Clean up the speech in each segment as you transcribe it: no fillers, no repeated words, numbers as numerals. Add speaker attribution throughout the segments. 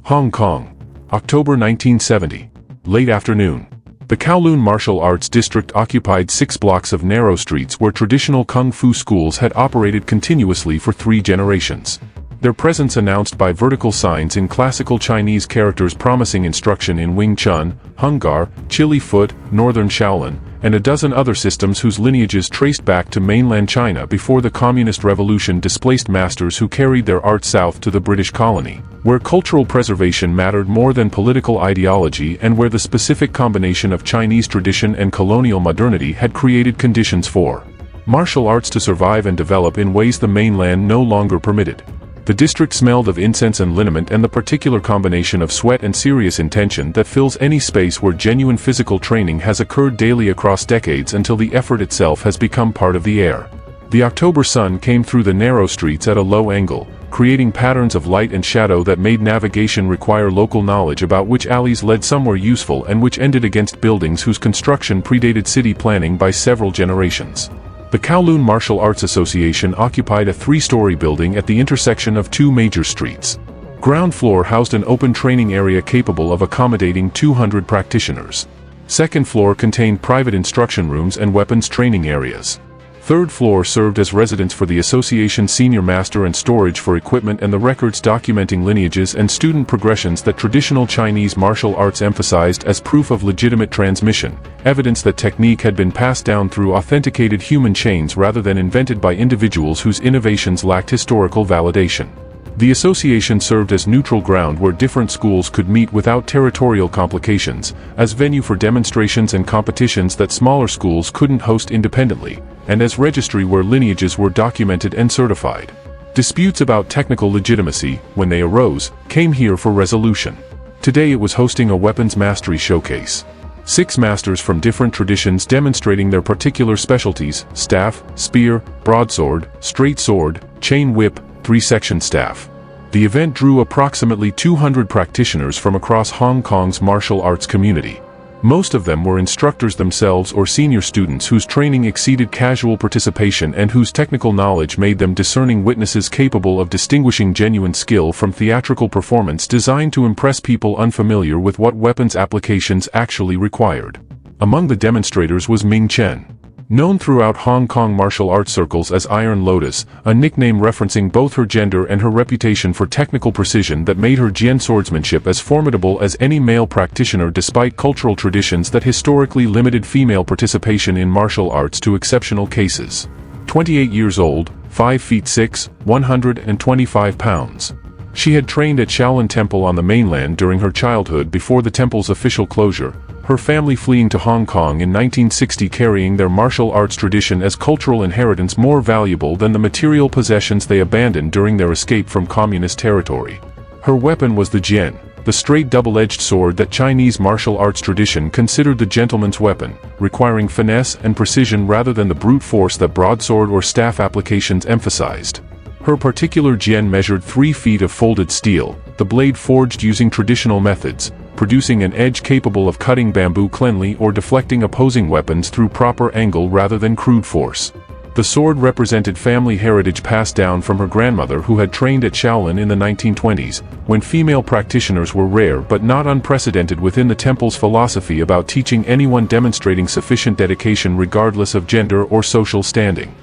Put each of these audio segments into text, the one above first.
Speaker 1: Hong Kong, October 1970. Late afternoon. The Kowloon Martial Arts District occupied 6 blocks of narrow streets where traditional kung fu schools had operated continuously for 3 generations. Their presence announced by vertical signs in classical Chinese characters promising instruction in Wing Chun, Hung Gar, Chili Foot, Northern Shaolin, and a dozen other systems whose lineages traced back to mainland China before the Communist Revolution displaced masters who carried their art south to the British colony, where cultural preservation mattered more than political ideology and where the specific combination of Chinese tradition and colonial modernity had created conditions for martial arts to survive and develop in ways the mainland no longer permitted. The district smelled of incense and liniment and the particular combination of sweat and serious intention that fills any space where genuine physical training has occurred daily across decades until the effort itself has become part of the air. The October sun came through the narrow streets at a low angle, creating patterns of light and shadow that made navigation require local knowledge about which alleys led somewhere useful and which ended against buildings whose construction predated city planning by several generations. The Kowloon Martial Arts Association occupied a 3-story building at the intersection of 2 major streets. Ground floor housed an open training area capable of accommodating 200 practitioners. Second floor contained private instruction rooms and weapons training areas. Third floor served as residence for the association's senior master and storage for equipment and the records documenting lineages and student progressions that traditional Chinese martial arts emphasized as proof of legitimate transmission, evidence that technique had been passed down through authenticated human chains rather than invented by individuals whose innovations lacked historical validation. The association served as neutral ground where different schools could meet without territorial complications, as venue for demonstrations and competitions that smaller schools couldn't host independently, and as registry where lineages were documented and certified. Disputes about technical legitimacy, when they arose, came here for resolution. Today it was hosting a weapons mastery showcase. 6 masters from different traditions demonstrating their particular specialties: staff, spear, broadsword, straight sword, chain whip, 3-section staff. The event drew approximately 200 practitioners from across Hong Kong's martial arts community. Most of them were instructors themselves or senior students whose training exceeded casual participation and whose technical knowledge made them discerning witnesses capable of distinguishing genuine skill from theatrical performance designed to impress people unfamiliar with what weapons applications actually required. Among the demonstrators was Ming Chen. Known throughout Hong Kong martial arts circles as Iron Lotus, a nickname referencing both her gender and her reputation for technical precision that made her Jian swordsmanship as formidable as any male practitioner despite cultural traditions that historically limited female participation in martial arts to exceptional cases. 28 years old, 5 feet 6, 125 pounds. She had trained at Shaolin Temple on the mainland during her childhood before the temple's official closure, her family fleeing to Hong Kong in 1960 carrying their martial arts tradition as cultural inheritance more valuable than the material possessions they abandoned during their escape from communist territory. Her weapon was the jian, the straight double-edged sword that Chinese martial arts tradition considered the gentleman's weapon, requiring finesse and precision rather than the brute force that broadsword or staff applications emphasized. Her particular jian measured 3 feet of folded steel, the blade forged using traditional methods, producing an edge capable of cutting bamboo cleanly or deflecting opposing weapons through proper angle rather than crude force. The sword represented family heritage passed down from her grandmother who had trained at Shaolin in the 1920s, when female practitioners were rare but not unprecedented within the temple's philosophy about teaching anyone demonstrating sufficient dedication regardless of gender or social standing.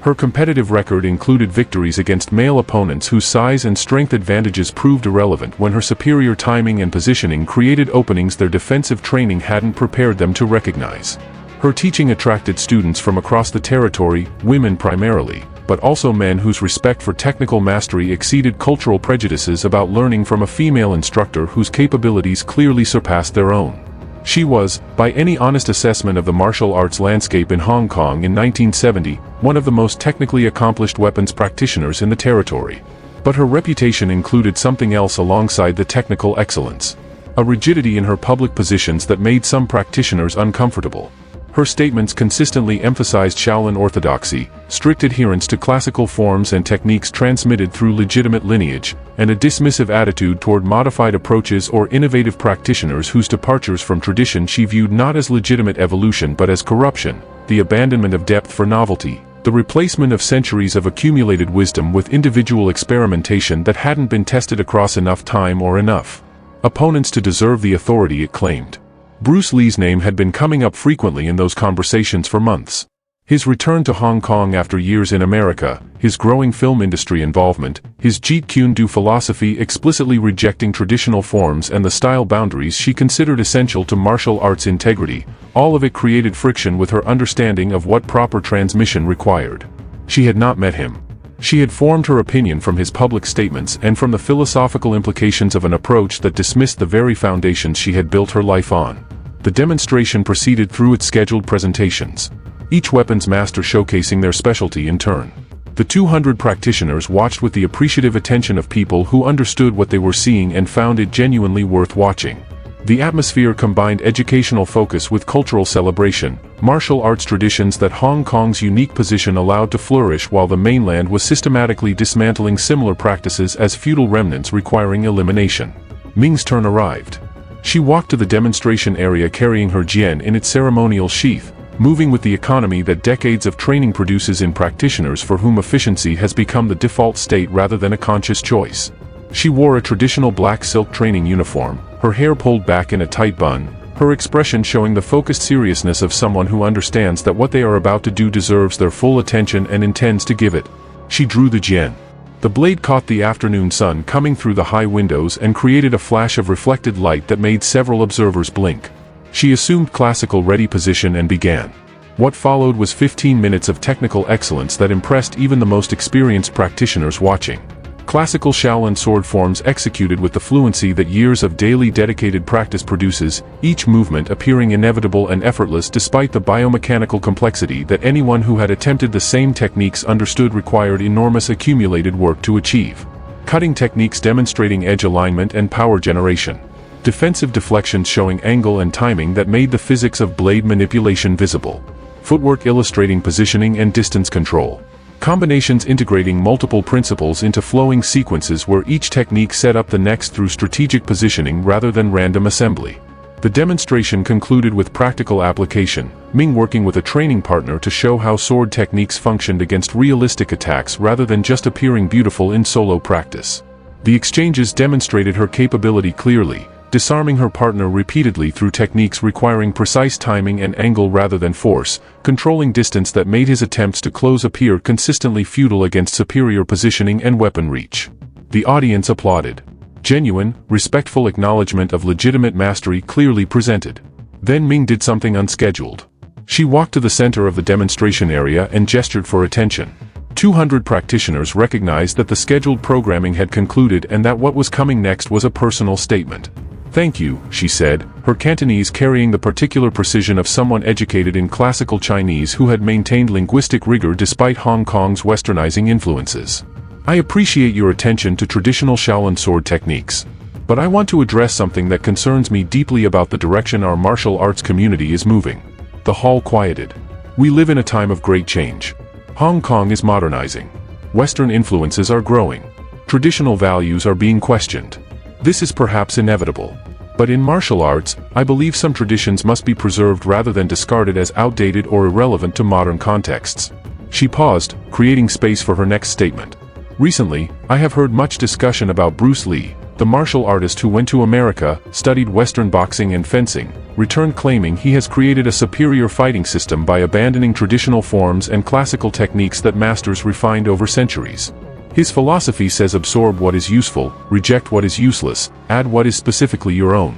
Speaker 1: Her competitive record included victories against male opponents whose size and strength advantages proved irrelevant when her superior timing and positioning created openings their defensive training hadn't prepared them to recognize. Her teaching attracted students from across the territory, women primarily, but also men whose respect for technical mastery exceeded cultural prejudices about learning from a female instructor whose capabilities clearly surpassed their own. She was, by any honest assessment of the martial arts landscape in Hong Kong in 1970, one of the most technically accomplished weapons practitioners in the territory. But her reputation included something else alongside the technical excellence: a rigidity in her public positions that made some practitioners uncomfortable. Her statements consistently emphasized Shaolin orthodoxy, strict adherence to classical forms and techniques transmitted through legitimate lineage, and a dismissive attitude toward modified approaches or innovative practitioners whose departures from tradition she viewed not as legitimate evolution but as corruption, the abandonment of depth for novelty, the replacement of centuries of accumulated wisdom with individual experimentation that hadn't been tested across enough time or enough opponents to deserve the authority it claimed. Bruce Lee's name had been coming up frequently in those conversations for months. His return to Hong Kong after years in America, his growing film industry involvement, his Jeet Kune Do philosophy explicitly rejecting traditional forms and the style boundaries she considered essential to martial arts integrity, all of it created friction with her understanding of what proper transmission required. She had not met him. She had formed her opinion from his public statements and from the philosophical implications of an approach that dismissed the very foundations she had built her life on. The demonstration proceeded through its scheduled presentations, each weapons master showcasing their specialty in turn. The 200 practitioners watched with the appreciative attention of people who understood what they were seeing and found it genuinely worth watching. The atmosphere combined educational focus with cultural celebration, martial arts traditions that Hong Kong's unique position allowed to flourish while the mainland was systematically dismantling similar practices as feudal remnants requiring elimination. Ming's turn arrived. She walked to the demonstration area carrying her jian in its ceremonial sheath, moving with the economy that decades of training produces in practitioners for whom efficiency has become the default state rather than a conscious choice. She wore a traditional black silk training uniform, her hair pulled back in a tight bun, her expression showing the focused seriousness of someone who understands that what they are about to do deserves their full attention and intends to give it. She drew the jian. The blade caught the afternoon sun coming through the high windows and created a flash of reflected light that made several observers blink. She assumed classical ready position and began. What followed was 15 minutes of technical excellence that impressed even the most experienced practitioners watching. Classical Shaolin sword forms executed with the fluency that years of daily dedicated practice produces, each movement appearing inevitable and effortless despite the biomechanical complexity that anyone who had attempted the same techniques understood required enormous accumulated work to achieve. Cutting techniques demonstrating edge alignment and power generation. Defensive deflections showing angle and timing that made the physics of blade manipulation visible. Footwork illustrating positioning and distance control. Combinations integrating multiple principles into flowing sequences where each technique set up the next through strategic positioning rather than random assembly. The demonstration concluded with practical application, Ming working with a training partner to show how sword techniques functioned against realistic attacks rather than just appearing beautiful in solo practice. The exchanges demonstrated her capability clearly, disarming her partner repeatedly through techniques requiring precise timing and angle rather than force, controlling distance that made his attempts to close appear consistently futile against superior positioning and weapon reach. The audience applauded. Genuine, respectful acknowledgement of legitimate mastery clearly presented. Then Ming did something unscheduled. She walked to the center of the demonstration area and gestured for attention. 200 practitioners recognized that the scheduled programming had concluded and that what was coming next was a personal statement. "Thank you," she said, her Cantonese carrying the particular precision of someone educated in classical Chinese who had maintained linguistic rigor despite Hong Kong's westernizing influences. "I appreciate your attention to traditional Shaolin sword techniques. But I want to address something that concerns me deeply about the direction our martial arts community is moving." The hall quieted. "We live in a time of great change. Hong Kong is modernizing. Western influences are growing. Traditional values are being questioned. This is perhaps inevitable. But in martial arts, I believe some traditions must be preserved rather than discarded as outdated or irrelevant to modern contexts." She paused, creating space for her next statement. "Recently, I have heard much discussion about Bruce Lee, the martial artist who went to America, studied Western boxing and fencing, returned claiming he has created a superior fighting system by abandoning traditional forms and classical techniques that masters refined over centuries. His philosophy says absorb what is useful, reject what is useless, add what is specifically your own.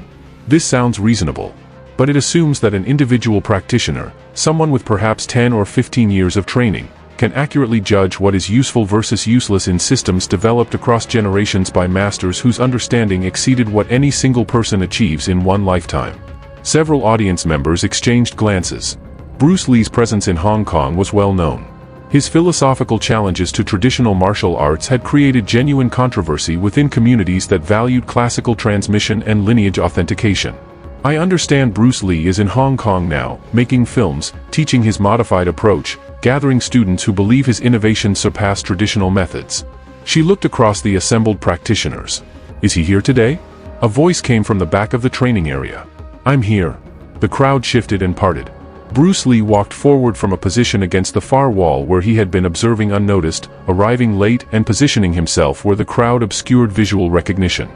Speaker 1: This sounds reasonable. But it assumes that an individual practitioner, someone with perhaps 10 or 15 years of training, can accurately judge what is useful versus useless in systems developed across generations by masters whose understanding exceeded what any single person achieves in one lifetime. Several audience members exchanged glances. Bruce Lee's presence in Hong Kong was well known. His philosophical challenges to traditional martial arts had created genuine controversy within communities that valued classical transmission and lineage authentication. "I understand Bruce Lee is in Hong Kong now, making films, teaching his modified approach, gathering students who believe his innovations surpass traditional methods." She looked across the assembled practitioners. "Is he here today?" A voice came from the back of the training area. "I'm here." The crowd shifted and parted. Bruce Lee walked forward from a position against the far wall where he had been observing unnoticed, arriving late and positioning himself where the crowd obscured visual recognition.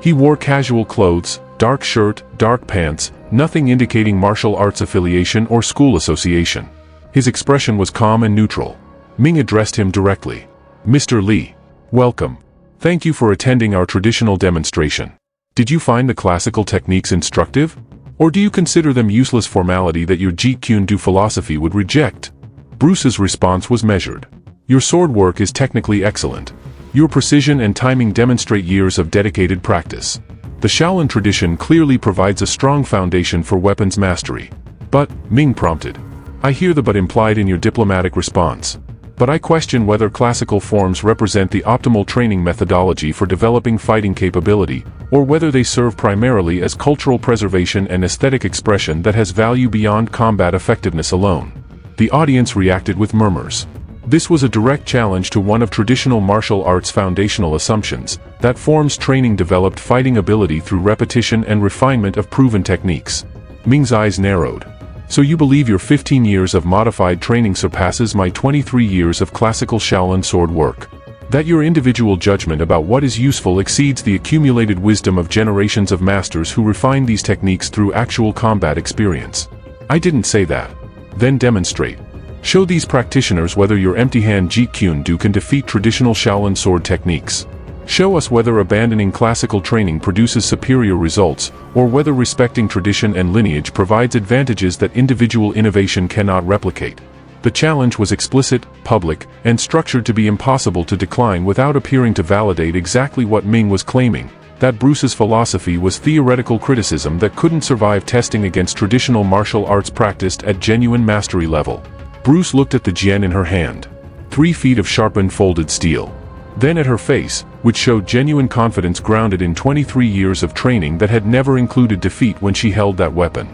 Speaker 1: He wore casual clothes, dark shirt, dark pants, nothing indicating martial arts affiliation or school association. His expression was calm and neutral. Ming addressed him directly. "Mr. Li. Welcome. Thank you for attending our traditional demonstration. Did you find the classical techniques instructive? Or do you consider them useless formality that your Jeet Kune Do philosophy would reject?" Bruce's response was measured. "Your sword work is technically excellent. Your precision and timing demonstrate years of dedicated practice. The Shaolin tradition clearly provides a strong foundation for weapons mastery." "But," Ming prompted. "I hear the but implied in your diplomatic response. But I question whether classical forms represent the optimal training methodology for developing fighting capability, or whether they serve primarily as cultural preservation and aesthetic expression that has value beyond combat effectiveness alone." The audience reacted with murmurs. This was a direct challenge to one of traditional martial arts' foundational assumptions, that forms training developed fighting ability through repetition and refinement of proven techniques. Ming's eyes narrowed. "So you believe your 15 years of modified training surpasses my 23 years of classical Shaolin sword work? That your individual judgment about what is useful exceeds the accumulated wisdom of generations of masters who refine these techniques through actual combat experience?" "I didn't say that." "Then demonstrate. Show these practitioners whether your empty-hand Jeet Kune Do can defeat traditional Shaolin sword techniques. Show us whether abandoning classical training produces superior results, or whether respecting tradition and lineage provides advantages that individual innovation cannot replicate." The challenge was explicit, public, and structured to be impossible to decline without appearing to validate exactly what Ming was claiming, that Bruce's philosophy was theoretical criticism that couldn't survive testing against traditional martial arts practiced at genuine mastery level. Bruce looked at the jian in her hand. 3 feet of sharpened folded steel. Then at her face, which showed genuine confidence grounded in 23 years of training that had never included defeat when she held that weapon.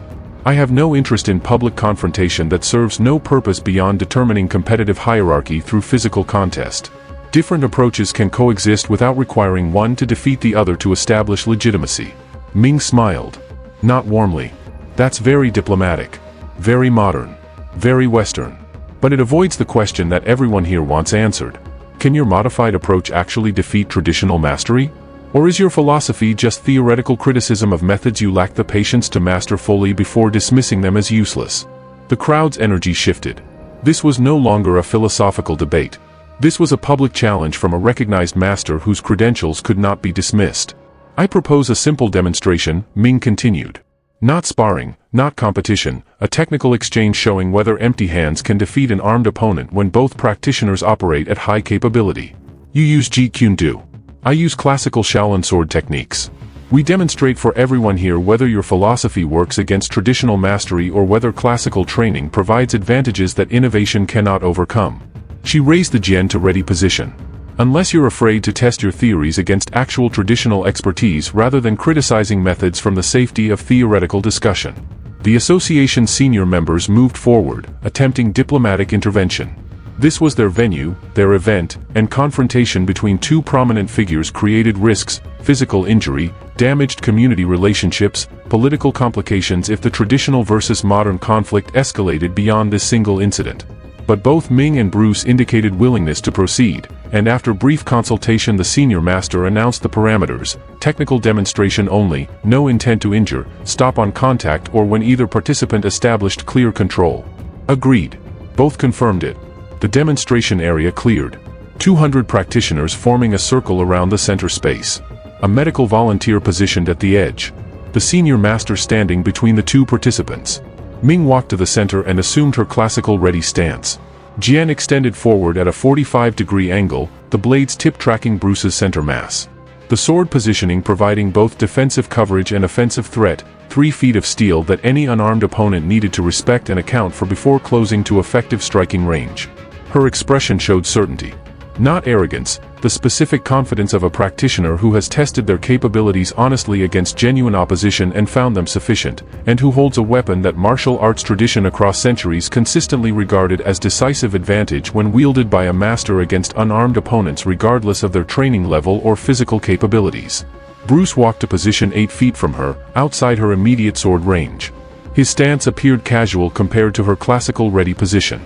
Speaker 1: "I have no interest in public confrontation that serves no purpose beyond determining competitive hierarchy through physical contest. Different approaches can coexist without requiring one to defeat the other to establish legitimacy." Ming smiled. Not warmly. "That's very diplomatic. Very modern. Very Western. But it avoids the question that everyone here wants answered. Can your modified approach actually defeat traditional mastery? Or is your philosophy just theoretical criticism of methods you lack the patience to master fully before dismissing them as useless?" The crowd's energy shifted. This was no longer a philosophical debate. This was a public challenge from a recognized master whose credentials could not be dismissed. "I propose a simple demonstration," Ming continued. "Not sparring, not competition, a technical exchange showing whether empty hands can defeat an armed opponent when both practitioners operate at high capability. You use Jeet Kune Do. I use classical Shaolin sword techniques. We demonstrate for everyone here whether your philosophy works against traditional mastery or whether classical training provides advantages that innovation cannot overcome." She raised the jian to ready position. "Unless you're afraid to test your theories against actual traditional expertise rather than criticizing methods from the safety of theoretical discussion." The association's senior members moved forward, attempting diplomatic intervention. This was their venue, their event, and confrontation between two prominent figures created risks, physical injury, damaged community relationships, political complications if the traditional versus modern conflict escalated beyond this single incident. But both Ming and Bruce indicated willingness to proceed, and after brief consultation the senior master announced the parameters: technical demonstration only, no intent to injure, stop on contact or when either participant established clear control. Agreed. Both confirmed it. The demonstration area cleared. 200 practitioners forming a circle around the center space. A medical volunteer positioned at the edge. The senior master standing between the two participants. Ming walked to the center and assumed her classical ready stance. Jian extended forward at a 45-degree angle, the blade's tip tracking Bruce's center mass. The sword positioning providing both defensive coverage and offensive threat, 3 feet of steel that any unarmed opponent needed to respect and account for before closing to effective striking range. Her expression showed certainty. Not arrogance, the specific confidence of a practitioner who has tested their capabilities honestly against genuine opposition and found them sufficient, and who holds a weapon that martial arts tradition across centuries consistently regarded as decisive advantage when wielded by a master against unarmed opponents regardless of their training level or physical capabilities. Bruce walked to position 8 feet from her, outside her immediate sword range. His stance appeared casual compared to her classical ready position.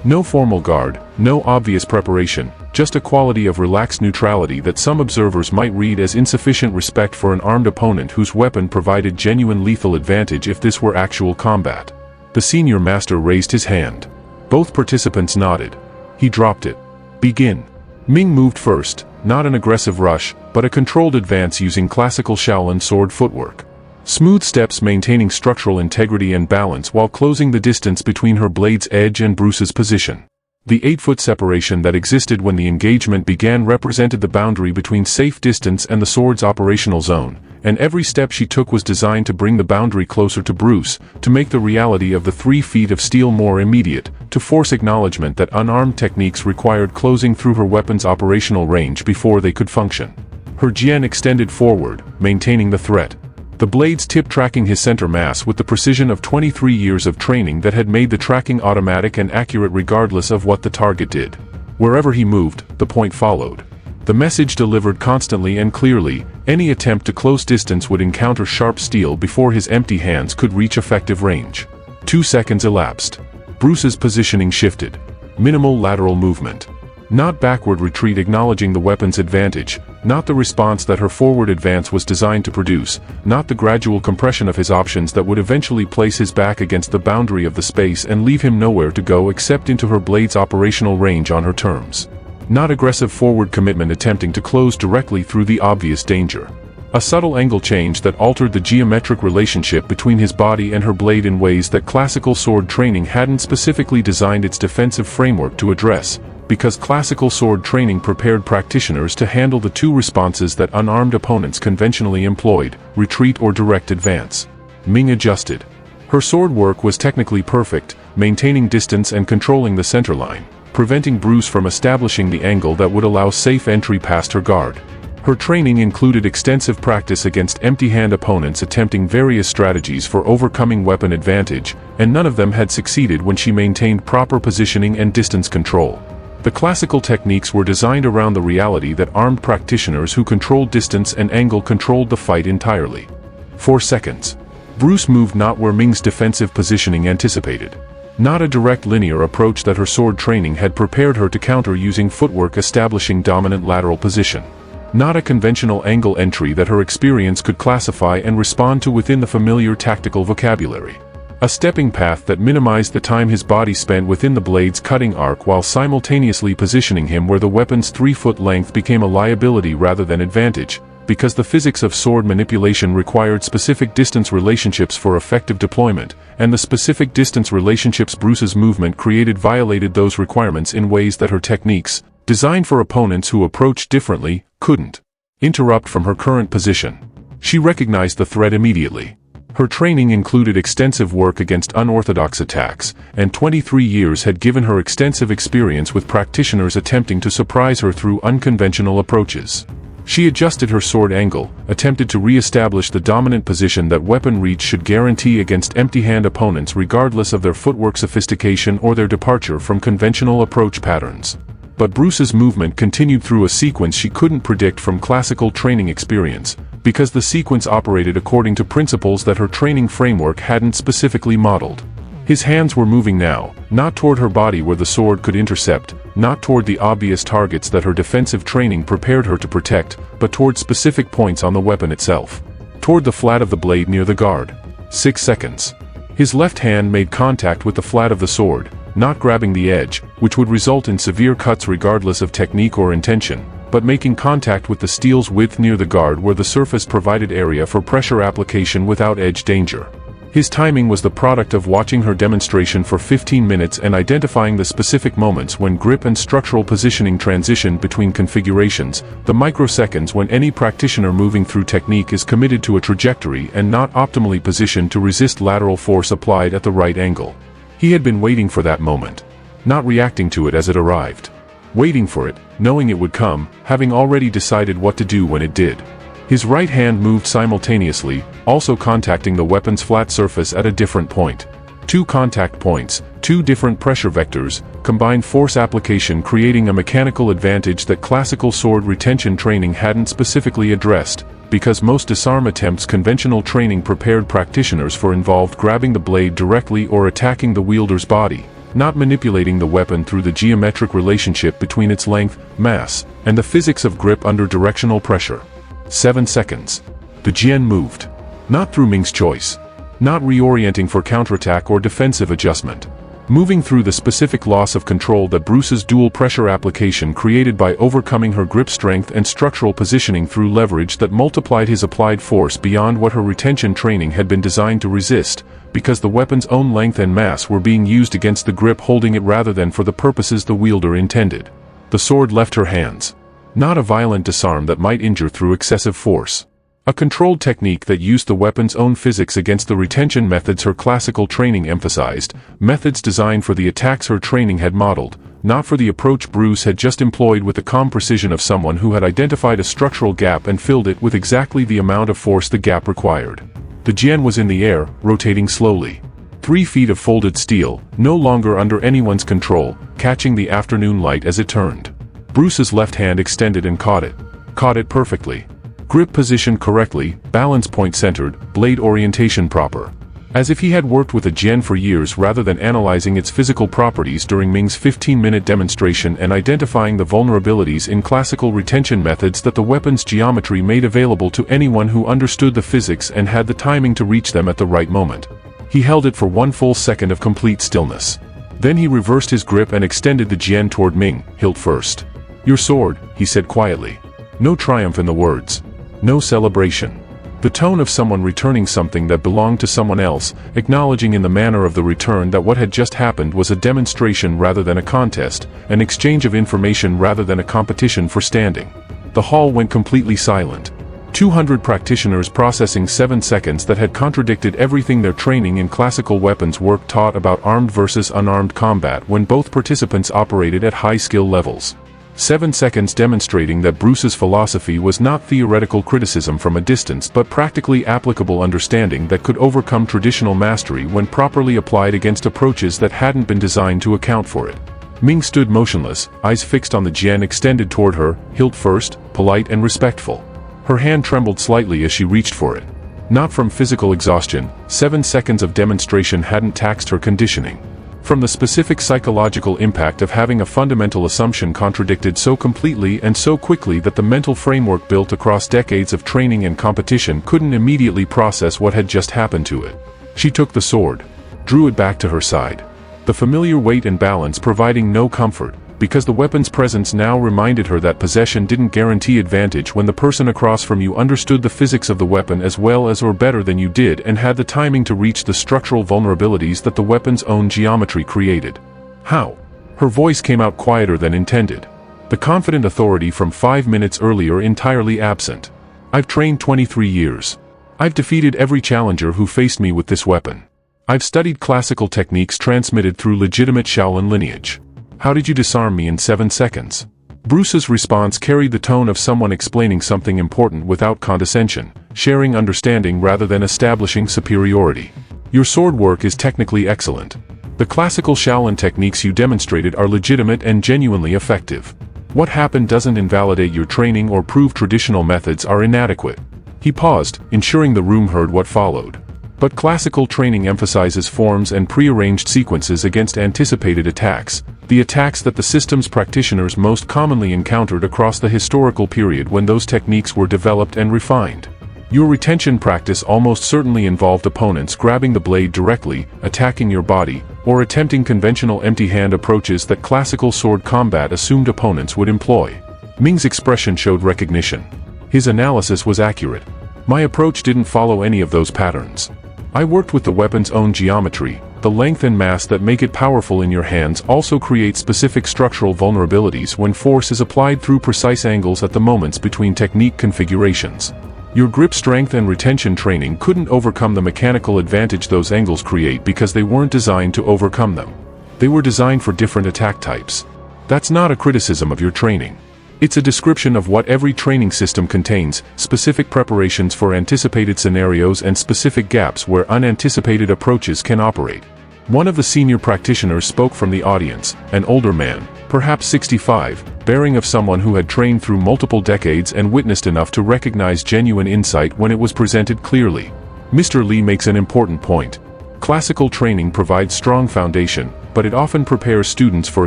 Speaker 1: No formal guard, no obvious preparation, just a quality of relaxed neutrality that some observers might read as insufficient respect for an armed opponent whose weapon provided genuine lethal advantage if this were actual combat. The senior master raised his hand. Both participants nodded. He dropped it. Begin. Ming moved first, not an aggressive rush, but a controlled advance using classical Shaolin sword footwork. Smooth steps maintaining structural integrity and balance while closing the distance between her blade's edge and Bruce's position. The 8-foot separation that existed when the engagement began represented the boundary between safe distance and the sword's operational zone, and every step she took was designed to bring the boundary closer to Bruce, to make the reality of the 3 feet of steel more immediate, to force acknowledgement that unarmed techniques required closing through her weapon's operational range before they could function. Her jian extended forward, maintaining the threat. The blade's tip tracking his center mass with the precision of 23 years of training that had made the tracking automatic and accurate regardless of what the target did. Wherever he moved, the point followed. The message delivered constantly and clearly, any attempt to close distance would encounter sharp steel before his empty hands could reach effective range. 2 seconds elapsed. Bruce's positioning shifted. Minimal lateral movement. Not backward retreat acknowledging the weapon's advantage, not the response that her forward advance was designed to produce, not the gradual compression of his options that would eventually place his back against the boundary of the space and leave him nowhere to go except into her blade's operational range on her terms. Not aggressive forward commitment attempting to close directly through the obvious danger. A subtle angle change that altered the geometric relationship between his body and her blade in ways that classical sword training hadn't specifically designed its defensive framework to address, because classical sword training prepared practitioners to handle the 2 responses that unarmed opponents conventionally employed, retreat or direct advance. Ming adjusted. Her sword work was technically perfect, maintaining distance and controlling the center line, preventing Bruce from establishing the angle that would allow safe entry past her guard. Her training included extensive practice against empty-hand opponents attempting various strategies for overcoming weapon advantage, and none of them had succeeded when she maintained proper positioning and distance control. The classical techniques were designed around the reality that armed practitioners who controlled distance and angle controlled the fight entirely. 4 seconds. Bruce moved not where Ming's defensive positioning anticipated. Not a direct linear approach that her sword training had prepared her to counter using footwork establishing dominant lateral position. Not a conventional angle entry that her experience could classify and respond to within the familiar tactical vocabulary. A stepping path that minimized the time his body spent within the blade's cutting arc while simultaneously positioning him where the weapon's 3-foot length became a liability rather than advantage, because the physics of sword manipulation required specific distance relationships for effective deployment, and the specific distance relationships Bruce's movement created violated those requirements in ways that her techniques, designed for opponents who approached differently, couldn't interrupt from her current position. She recognized the threat immediately. Her training included extensive work against unorthodox attacks, and 23 years had given her extensive experience with practitioners attempting to surprise her through unconventional approaches. She adjusted her sword angle, attempted to re-establish the dominant position that weapon reach should guarantee against empty-hand opponents regardless of their footwork sophistication or their departure from conventional approach patterns. But Bruce's movement continued through a sequence she couldn't predict from classical training experience, because the sequence operated according to principles that her training framework hadn't specifically modeled. His hands were moving now, not toward her body where the sword could intercept, not toward the obvious targets that her defensive training prepared her to protect, but toward specific points on the weapon itself. Toward the flat of the blade near the guard. 6 seconds. His left hand made contact with the flat of the sword, not grabbing the edge, which would result in severe cuts regardless of technique or intention, but making contact with the steel's width near the guard where the surface provided area for pressure application without edge danger. His timing was the product of watching her demonstration for 15 minutes and identifying the specific moments when grip and structural positioning transitioned between configurations, the microseconds when any practitioner moving through technique is committed to a trajectory and not optimally positioned to resist lateral force applied at the right angle. He had been waiting for that moment, not reacting to it as it arrived. Waiting for it, knowing it would come, having already decided what to do when it did. His right hand moved simultaneously, also contacting the weapon's flat surface at a different point. 2 contact points, 2 different pressure vectors, combined force application creating a mechanical advantage that classical sword retention training hadn't specifically addressed, because most disarm attempts conventional training prepared practitioners for involved grabbing the blade directly or attacking the wielder's body, not manipulating the weapon through the geometric relationship between its length, mass, and the physics of grip under directional pressure. 7 seconds. The Jian moved. Not through Ming's choice. Not reorienting for counterattack or defensive adjustment. Moving through the specific loss of control that Bruce's dual pressure application created by overcoming her grip strength and structural positioning through leverage that multiplied his applied force beyond what her retention training had been designed to resist, because the weapon's own length and mass were being used against the grip holding it rather than for the purposes the wielder intended. The sword left her hands. Not a violent disarm that might injure through excessive force. A controlled technique that used the weapon's own physics against the retention methods her classical training emphasized, methods designed for the attacks her training had modeled, not for the approach Bruce had just employed with the calm precision of someone who had identified a structural gap and filled it with exactly the amount of force the gap required. The Jian was in the air, rotating slowly. 3 feet of folded steel, no longer under anyone's control, catching the afternoon light as it turned. Bruce's left hand extended and caught it. Caught it perfectly. Grip positioned correctly, balance point centered, blade orientation proper. As if he had worked with a Jian for years rather than analyzing its physical properties during Ming's 15-minute demonstration and identifying the vulnerabilities in classical retention methods that the weapon's geometry made available to anyone who understood the physics and had the timing to reach them at the right moment. He held it for 1 full second of complete stillness. Then he reversed his grip and extended the Jian toward Ming, hilt first. "Your sword," he said quietly. No triumph in the words. No celebration. The tone of someone returning something that belonged to someone else, acknowledging in the manner of the return that what had just happened was a demonstration rather than a contest, an exchange of information rather than a competition for standing. The hall went completely silent. 200 practitioners processing 7 seconds that had contradicted everything their training in classical weapons work taught about armed versus unarmed combat when both participants operated at high skill levels. 7 seconds demonstrating that Bruce's philosophy was not theoretical criticism from a distance but practically applicable understanding that could overcome traditional mastery when properly applied against approaches that hadn't been designed to account for it. Ming stood motionless, eyes fixed on the Jian extended toward her, hilt first, polite and respectful. Her hand trembled slightly as she reached for it. Not from physical exhaustion, 7 seconds of demonstration hadn't taxed her conditioning. From the specific psychological impact of having a fundamental assumption contradicted so completely and so quickly that the mental framework built across decades of training and competition couldn't immediately process what had just happened to it. She took the sword, drew it back to her side. The familiar weight and balance providing no comfort, because the weapon's presence now reminded her that possession didn't guarantee advantage when the person across from you understood the physics of the weapon as well as or better than you did and had the timing to reach the structural vulnerabilities that the weapon's own geometry created. How? Her voice came out quieter than intended. The confident authority from 5 minutes earlier entirely absent. I've trained 23 years. I've defeated every challenger who faced me with this weapon. I've studied classical techniques transmitted through legitimate Shaolin lineage. How did you disarm me in 7 seconds? Bruce's response carried the tone of someone explaining something important without condescension, sharing understanding rather than establishing superiority. Your sword work is technically excellent. The classical Shaolin techniques you demonstrated are legitimate and genuinely effective. What happened doesn't invalidate your training or prove traditional methods are inadequate. He paused, ensuring the room heard what followed. But classical training emphasizes forms and prearranged sequences against anticipated attacks, the attacks that the system's practitioners most commonly encountered across the historical period when those techniques were developed and refined. Your retention practice almost certainly involved opponents grabbing the blade directly, attacking your body, or attempting conventional empty-hand approaches that classical sword combat assumed opponents would employ. Ming's expression showed recognition. His analysis was accurate. My approach didn't follow any of those patterns. I worked with the weapon's own geometry. The length and mass that make it powerful in your hands also create specific structural vulnerabilities when force is applied through precise angles at the moments between technique configurations. Your grip strength and retention training couldn't overcome the mechanical advantage those angles create because they weren't designed to overcome them. They were designed for different attack types. That's not a criticism of your training. It's a description of what every training system contains, specific preparations for anticipated scenarios and specific gaps where unanticipated approaches can operate. One of the senior practitioners spoke from the audience, an older man, perhaps 65, bearing of someone who had trained through multiple decades and witnessed enough to recognize genuine insight when it was presented clearly. Mr. Li makes an important point. Classical training provides strong foundation, but it often prepares students for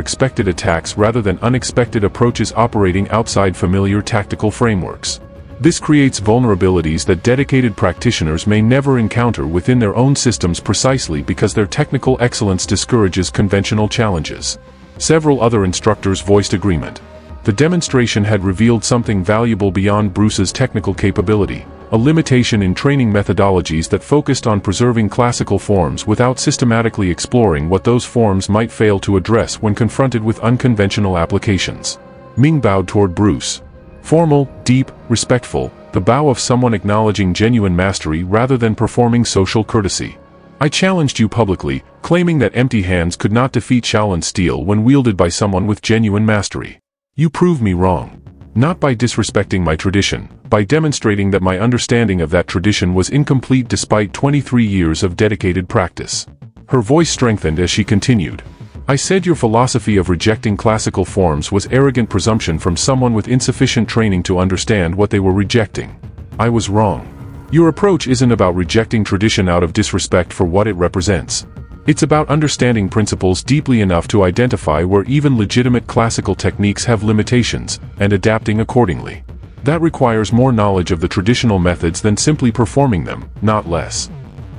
Speaker 1: expected attacks rather than unexpected approaches operating outside familiar tactical frameworks. This creates vulnerabilities that dedicated practitioners may never encounter within their own systems precisely because their technical excellence discourages conventional challenges. Several other instructors voiced agreement. The demonstration had revealed something valuable beyond Bruce's technical capability, a limitation in training methodologies that focused on preserving classical forms without systematically exploring what those forms might fail to address when confronted with unconventional applications. Ming bowed toward Bruce. Formal, deep, respectful, the bow of someone acknowledging genuine mastery rather than performing social courtesy. I challenged you publicly, claiming that empty hands could not defeat Shaolin steel when wielded by someone with genuine mastery. You prove me wrong. Not by disrespecting my tradition, by demonstrating that my understanding of that tradition was incomplete despite 23 years of dedicated practice. Her voice strengthened as she continued. I said your philosophy of rejecting classical forms was arrogant presumption from someone with insufficient training to understand what they were rejecting. I was wrong. Your approach isn't about rejecting tradition out of disrespect for what it represents. It's about understanding principles deeply enough to identify where even legitimate classical techniques have limitations, and adapting accordingly. That requires more knowledge of the traditional methods than simply performing them, not less.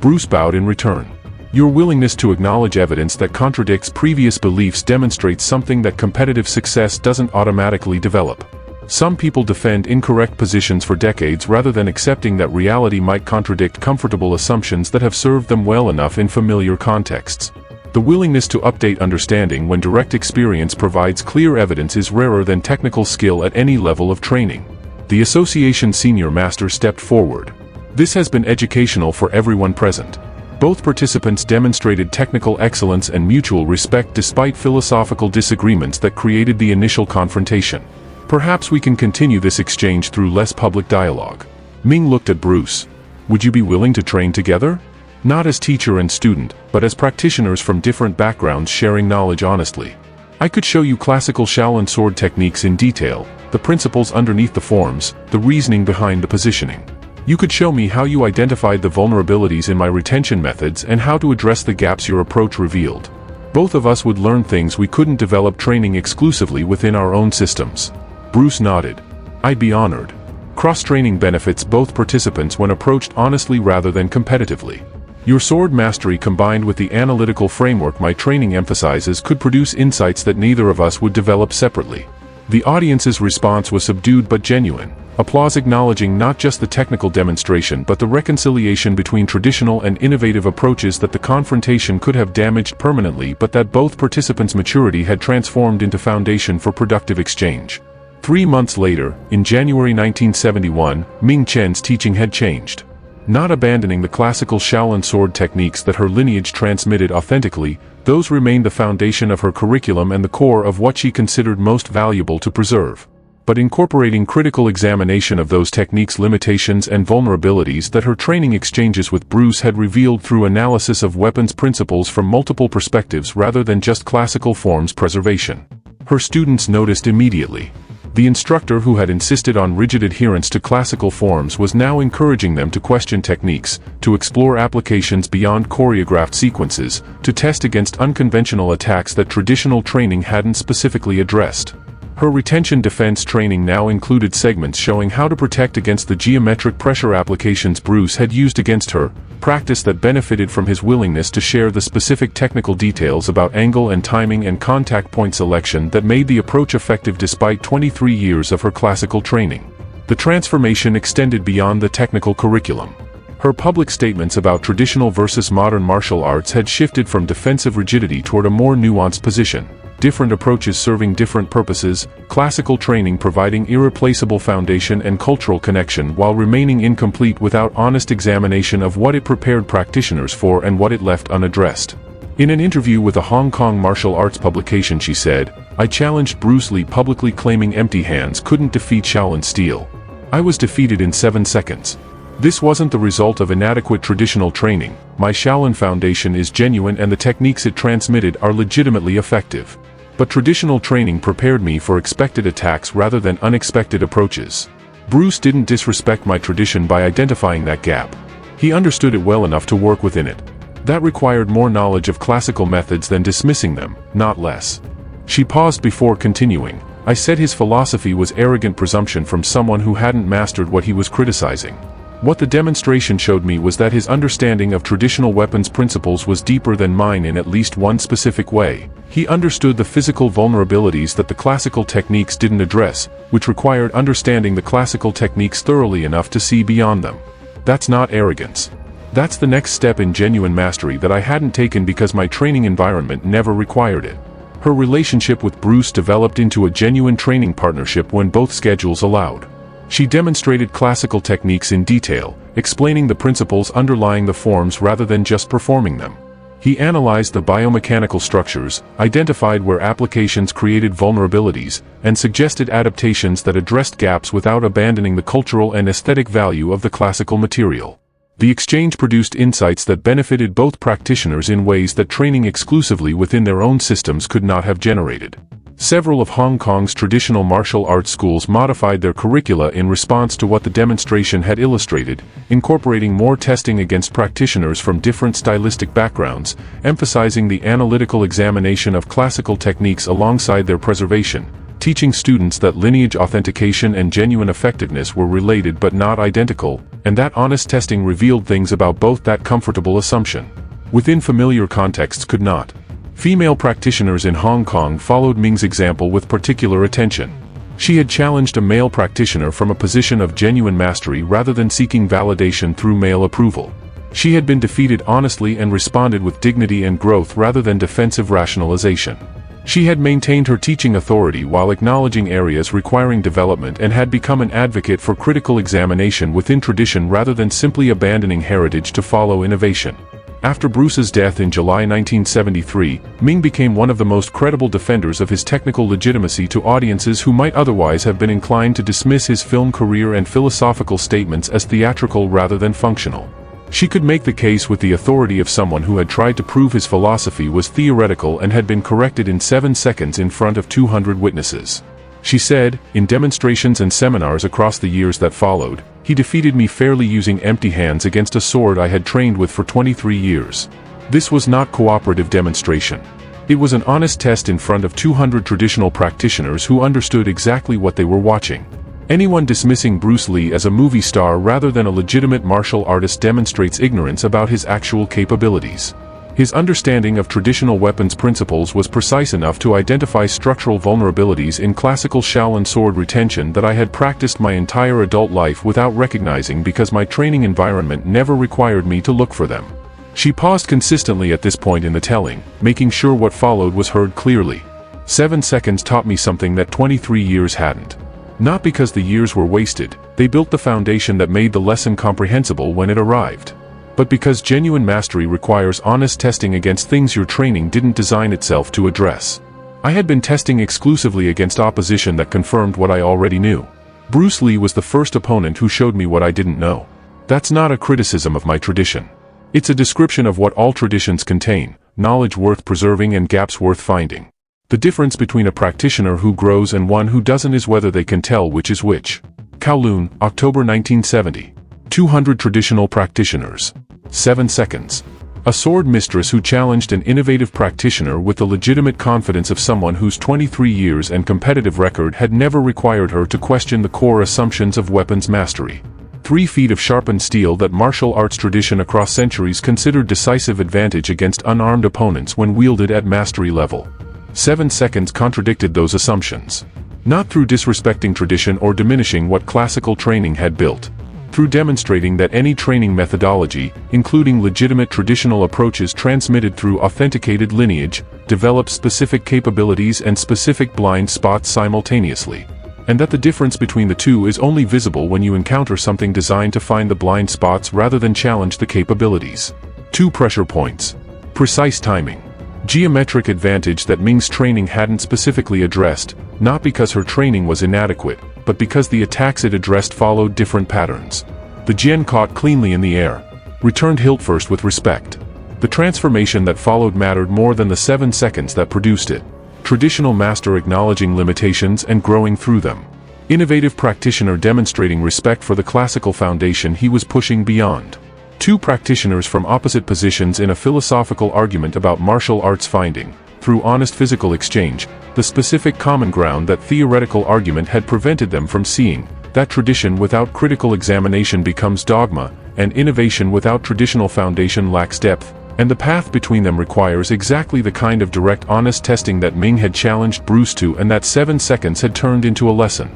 Speaker 1: Bruce bowed in return. Your willingness to acknowledge evidence that contradicts previous beliefs demonstrates something that competitive success doesn't automatically develop. Some people defend incorrect positions for decades rather than accepting that reality might contradict comfortable assumptions that have served them well enough in familiar contexts. The willingness to update understanding when direct experience provides clear evidence is rarer than technical skill at any level of training. The association senior master stepped forward. This has been educational for everyone present. Both participants demonstrated technical excellence and mutual respect despite philosophical disagreements that created the initial confrontation. Perhaps we can continue this exchange through less public dialogue. Ming looked at Bruce. Would you be willing to train together? Not as teacher and student, but as practitioners from different backgrounds sharing knowledge honestly. I could show you classical Shaolin sword techniques in detail, the principles underneath the forms, the reasoning behind the positioning. You could show me how you identified the vulnerabilities in my retention methods and how to address the gaps your approach revealed. Both of us would learn things we couldn't develop training exclusively within our own systems. Bruce nodded. I'd be honored. Cross-training benefits both participants when approached honestly rather than competitively. Your sword mastery combined with the analytical framework my training emphasizes could produce insights that neither of us would develop separately. The audience's response was subdued but genuine, applause acknowledging not just the technical demonstration but the reconciliation between traditional and innovative approaches that the confrontation could have damaged permanently but that both participants' maturity had transformed into foundation for productive exchange. 3 months later, in January 1971, Ming Chen's teaching had changed. Not abandoning the classical Shaolin sword techniques that her lineage transmitted authentically, those remained the foundation of her curriculum and the core of what she considered most valuable to preserve. But incorporating critical examination of those techniques' limitations and vulnerabilities that her training exchanges with Bruce had revealed through analysis of weapons principles from multiple perspectives rather than just classical forms preservation. Her students noticed immediately. The instructor who had insisted on rigid adherence to classical forms was now encouraging them to question techniques, to explore applications beyond choreographed sequences, to test against unconventional attacks that traditional training hadn't specifically addressed. Her retention defense training now included segments showing how to protect against the geometric pressure applications Bruce had used against her, practice that benefited from his willingness to share the specific technical details about angle and timing and contact point selection that made the approach effective despite 23 years of her classical training. The transformation extended beyond the technical curriculum. Her public statements about traditional versus modern martial arts had shifted from defensive rigidity toward a more nuanced position. Different approaches serving different purposes, classical training providing irreplaceable foundation and cultural connection while remaining incomplete without honest examination of what it prepared practitioners for and what it left unaddressed. In an interview with a Hong Kong martial arts publication she said, "I challenged Bruce Lee publicly claiming empty hands couldn't defeat Shaolin steel. I was defeated in 7 seconds. This wasn't the result of inadequate traditional training. My Shaolin foundation is genuine and the techniques it transmitted are legitimately effective. But traditional training prepared me for expected attacks rather than unexpected approaches." Bruce didn't disrespect my tradition by identifying that gap. He understood it well enough to work within it. That required more knowledge of classical methods than dismissing them, not less. She paused before continuing. I said his philosophy was arrogant presumption from someone who hadn't mastered what he was criticizing. What the demonstration showed me was that his understanding of traditional weapons principles was deeper than mine in at least one specific way. He understood the physical vulnerabilities that the classical techniques didn't address, which required understanding the classical techniques thoroughly enough to see beyond them. That's not arrogance. That's the next step in genuine mastery that I hadn't taken because my training environment never required it. Her relationship with Bruce developed into a genuine training partnership when both schedules allowed. She demonstrated classical techniques in detail, explaining the principles underlying the forms rather than just performing them. He analyzed the biomechanical structures, identified where applications created vulnerabilities, and suggested adaptations that addressed gaps without abandoning the cultural and aesthetic value of the classical material. The exchange produced insights that benefited both practitioners in ways that training exclusively within their own systems could not have generated. Several of Hong Kong's traditional martial arts schools modified their curricula in response to what the demonstration had illustrated, incorporating more testing against practitioners from different stylistic backgrounds, emphasizing the analytical examination of classical techniques alongside their preservation, teaching students that lineage authentication and genuine effectiveness were related but not identical, and that honest testing revealed things about both that comfortable assumption within familiar contexts could not. Female practitioners in Hong Kong followed Ming's example with particular attention. She had challenged a male practitioner from a position of genuine mastery rather than seeking validation through male approval. She had been defeated honestly and responded with dignity and growth rather than defensive rationalization. She had maintained her teaching authority while acknowledging areas requiring development and had become an advocate for critical examination within tradition rather than simply abandoning heritage to follow innovation. After Bruce's death in July 1973, Ming became one of the most credible defenders of his technical legitimacy to audiences who might otherwise have been inclined to dismiss his film career and philosophical statements as theatrical rather than functional. She could make the case with the authority of someone who had tried to prove his philosophy was theoretical and had been corrected in 7 seconds in front of 200 witnesses. She said, in demonstrations and seminars across the years that followed, he defeated me fairly using empty hands against a sword I had trained with for 23 years. This was not cooperative demonstration. It was an honest test in front of 200 traditional practitioners who understood exactly what they were watching. Anyone dismissing Bruce Lee as a movie star rather than a legitimate martial artist demonstrates ignorance about his actual capabilities. His understanding of traditional weapons principles was precise enough to identify structural vulnerabilities in classical Shaolin sword retention that I had practiced my entire adult life without recognizing because my training environment never required me to look for them. She paused consistently at this point in the telling, making sure what followed was heard clearly. 7 seconds taught me something that 23 years hadn't. Not because the years were wasted, they built the foundation that made the lesson comprehensible when it arrived. But because genuine mastery requires honest testing against things your training didn't design itself to address. I had been testing exclusively against opposition that confirmed what I already knew. Bruce Lee was the first opponent who showed me what I didn't know. That's not a criticism of my tradition. It's a description of what all traditions contain, knowledge worth preserving and gaps worth finding. The difference between a practitioner who grows and one who doesn't is whether they can tell which is which. Kowloon, October 1970. 200 traditional practitioners. 7 seconds. A sword mistress who challenged an innovative practitioner with the legitimate confidence of someone whose 23 years and competitive record had never required her to question the core assumptions of weapons mastery. 3 feet of sharpened steel that martial arts tradition across centuries considered decisive advantage against unarmed opponents when wielded at mastery level. 7 seconds contradicted those assumptions. Not through disrespecting tradition or diminishing what classical training had built. Through demonstrating that any training methodology, including legitimate traditional approaches transmitted through authenticated lineage, develops specific capabilities and specific blind spots simultaneously. And that the difference between the two is only visible when you encounter something designed to find the blind spots rather than challenge the capabilities. 2 pressure points. Precise timing. Geometric advantage that Ming's training hadn't specifically addressed, not because her training was inadequate, but because the attacks it addressed followed different patterns. The Jian caught cleanly in the air, returned hilt first with respect. The transformation that followed mattered more than the 7 seconds that produced it. Traditional master acknowledging limitations and growing through them. Innovative practitioner demonstrating respect for the classical foundation he was pushing beyond. Two practitioners from opposite positions in a philosophical argument about martial arts finding, through honest physical exchange, the specific common ground that theoretical argument had prevented them from seeing, that tradition without critical examination becomes dogma, and innovation without traditional foundation lacks depth, and the path between them requires exactly the kind of direct honest testing that Ming had challenged Bruce to and that 7 seconds had turned into a lesson.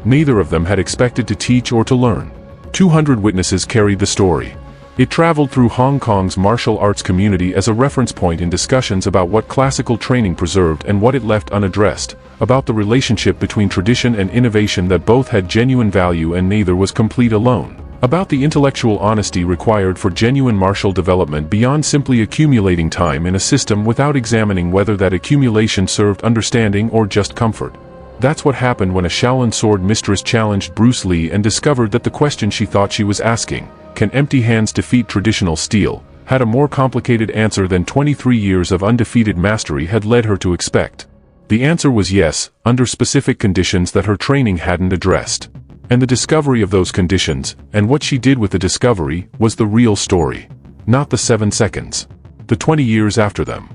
Speaker 1: Neither of them had expected to teach or to learn. 200 witnesses carried the story. It traveled through Hong Kong's martial arts community as a reference point in discussions about what classical training preserved and what it left unaddressed, about the relationship between tradition and innovation that both had genuine value and neither was complete alone, about the intellectual honesty required for genuine martial development beyond simply accumulating time in a system without examining whether that accumulation served understanding or just comfort. That's what happened when a Shaolin Sword Mistress challenged Bruce Lee and discovered that the question she thought she was asking, "Can empty hands defeat traditional steel?" had a more complicated answer than 23 years of undefeated mastery had led her to expect. The answer was yes, under specific conditions that her training hadn't addressed. And the discovery of those conditions, and what she did with the discovery, was the real story. Not the 7 seconds. The 20 years after them.